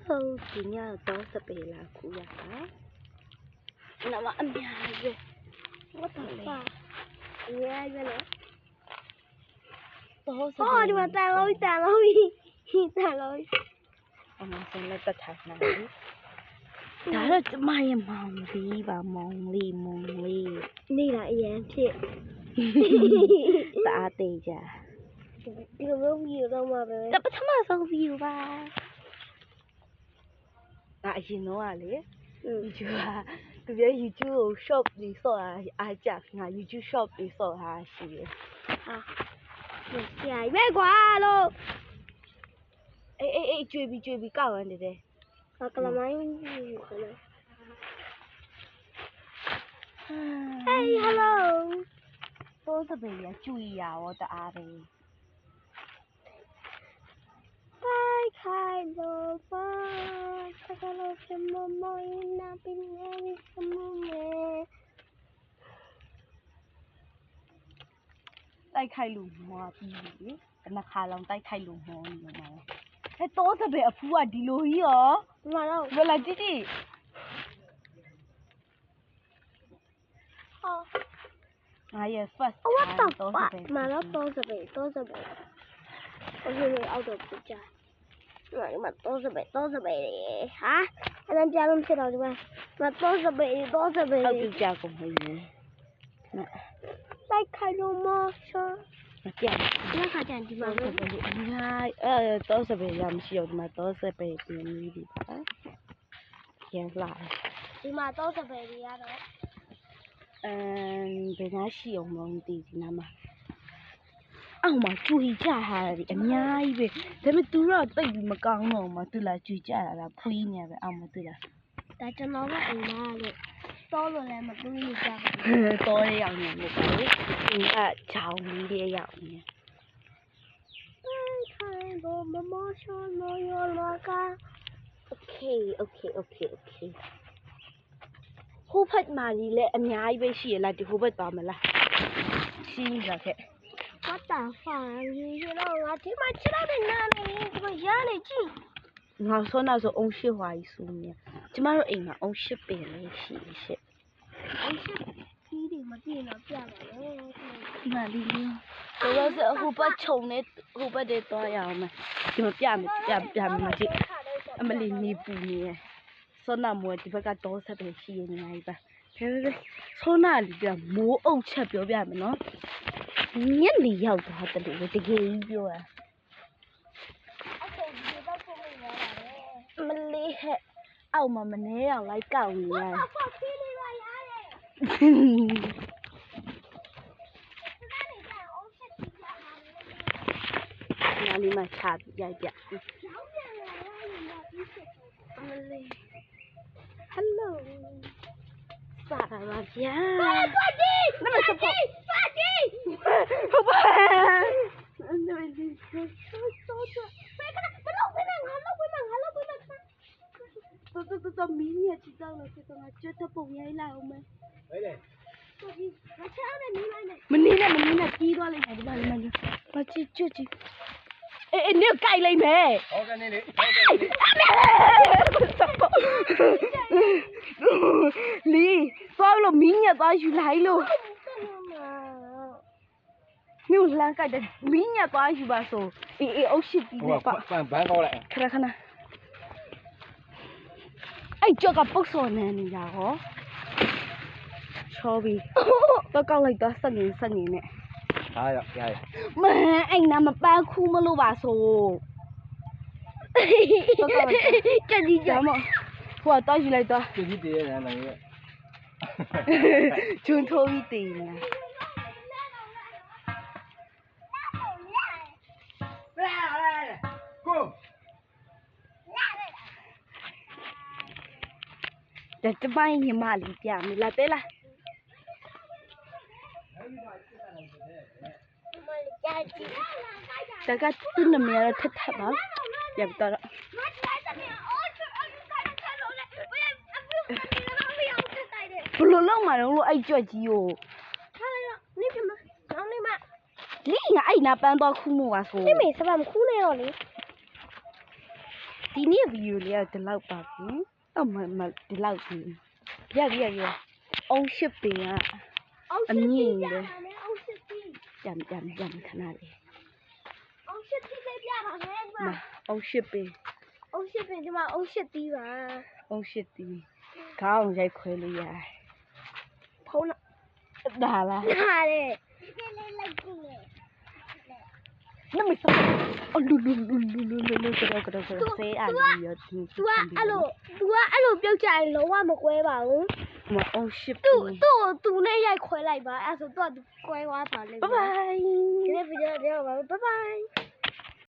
ဒီညတော့စပယ်လာခူရတာနမအများကြီးပဲဘာတော်လဲအများကြီးပဲတော့စပယ်ဒီမှာတန်လို့အမစံလက်တက်ထိုင်နေဒါတော့ကျမရဲ့မောင်လေးပါမောင်လေးနေတာအရင်ဖြစ်တအားတေးကြဒီလိုမျိုးဗီဒီယိုတော့မှာပဲပထမဆုံးဗီဒီယိုပါအရင်တော့ကလေYouTube ကသူရဲ့ YouTube ကို shop ပြီးဆော့တာအားကြငါ YouTube shop ပြီးဆော့တာရှိတယ်ဟာဆရာကြီးပဲကွာလို့အေးကျွေးပြီးကောက်ရတယ်တဲ့ကလမိုင်းယူခလို့ Hey hello တော့စပယ်ရကျွေးရတော့တအားပဲခိုင်လို့ပါခါလို့စမမနာပင်းနေစမမဲတိုက်ခိုက်လို့မောပြီးလေတစ်ခါလောင်တိုက်ခိုက်လို့မောနေမှာဟဲ့တော့စပယ်အဖူးကဒီလိုကြီးရောဒီမှာတော့ဘယ်လာကြည့်ဟောငါရဲ့ first time တော့စပယ်မှာတော့စပယ်โอเคအောက်တော့ပြကြဒီမှာတော့စပယ်ဟာအဲ့ဒါကြားလို့ဖြစ်တော့ဒီမှာတော့စပယ်အောက်ပြကြကုန်ပြီတိုက်ခိုက်လို့မဆောကြည့်ခါကြဒီမှာတော့စပယ်အများတော့စပယ်ရမရှိတော့ဒီမှာတော့စပယ်ပြင်းနေပြီပါကျန်လာဒီမှာတော့စပယ်တွေကတော့ဘယ်နှရှိအောင်မသိဒီနားမှာအောက်မှာကျွေကြဟာတယ်အများကြီးပဲဒါပေမဲ့သူတော့တိတ်ပြီးမကောင်းတော့မှသူလာကျွေကြတာလားဖွေးနေပဲအောက်မှာသူလားဒါကျွန်တော်ကအိမ်မှာလို့တောလို့လည်းမတွေးနေကြဘူးတောရရောက်နေလို့ပါလေဒီကချောင်းလေးတွေရောက်နေခိုင်တော့မမရှောလို့ရလာကโอเคဟိုဘက်မှာကြီးလည်းအများကြီးပဲရှိရလားဒီဟိုဘက်သွားမလားရှင်းကြခဲ့What the fuck 你知道我这么知道的哪里怎么样嘞进ငါဆိုနောက်ဆိုအုံရှိဟွာကြီးဆိုနေကျမတို့အိမ်မှာအုံရှိပင်လေးရှိအုံရှိဒီဒီမပြည့်တော့ပြပါလေဒီမှာဒီလေးတော့ဆိုဟိုဘက်ခြုံနေဟိုဘက်တည်းသွားရအောင်မယ်ဒီမှာပြမယ်ကြည့်အမလီနေပူနေရဆိုနောက်မွေဒီဘက်ကတော့ဆက်ပဲရှိနေနေပါဆိုနောက်လီပြမိုးအုပ်ချက်ပြောပြမယ်နော်ညနေရောက်သွားတယ်လို့တကယ်ကြီးပြောတာမလေးဟဲ့အောက်မှာမနေအောင်လိုက်ကောက်နေရတယ်နာလီမှာချရိုက်ပြမလေး Hello စာပါဗျာသွားကြည့်နမစပေါ်သွားကြည့်ဟုတ်ပါနမဒီတော့ဘယ်ကတော့ဘယ်နဲ့ငါလောက်တော့မင်းရဲ့ချစ်တော့လို့ဆိုတော့ကျွတ်တော့ပုံရိုက်လိုက်အောင်မယ်ဟဲ့လေမချမ်းနဲ့မနေနဲ့ပြီးသွားလိုက်တယ်ဒီမှာမချစ်ကျွတ်အေးနေကြိုက်လိုက်မယ်ဟုတ်ကဲ့နေလေလီသွားလို့မင်းညက်သွားယူလိုက်လို့မြို့လမ်းကတဲ့မင်းညက်သွားယူပါဆိုအေးအုပ်ရှိပြီးပါဘန်းကောက်လိုက်ခဏအဲ့ကြောက်ကပုတ်စော်နေနေတာဟောချောပြီးတော့ကောက်လိုက်တော့ဆက်နေနဲ့ဟာရမအဲ့နာမပန်းခူးမလို့ပါဆိုကြက်ကြီးကြမဟိုတော့ယူလိုက်တော့ကြက်ကြီးတည်းရနေတယ်ချွန်းထိုးပြီးတည်နေ这半夜嘛里边没来对了。大家真的没有太太吧？也不到了。不录了嘛，录爱脚机哟。你什么？你嘛？你呀，爱拿搬到枯木啊说。你没事吧？枯木了你。ဒီနေ့ဗီဒီယိုလေးကဒီလောက်ပါဘူးမဒီလောက်ပြီရအုံးရှစ်ပင်ကအမြင့်လေအုံးရှစ်ပင်ကြမ်းခဏလေးအုံးရှစ်ပင်ပြပါမယ်အုံးရှစ်ပင်ဒီမှာအုံးရှစ်တီးပါအုံးရှစ်တီးခေါင်းရိုက်ခွဲလို့ရတယ်ဖုန်းဒါလားဒါလေ那没事，哦，噜，ကတော့ဆဲအားကြီးရောသူအဲ့လိုပြုတ်ကြရင်လုံးဝမကွဲပါဘူးမအောင်ရှစ်သူနဲ့ရိုက်ခွဲလိုက်ပါအဲ့ဆိုသူကကွဲသွားပါလိမ့်မယ်ဘိုင်ဘိုင်ဒီနေ့ဗီဒီယိုလေးပါဘိုင်ဘိုင်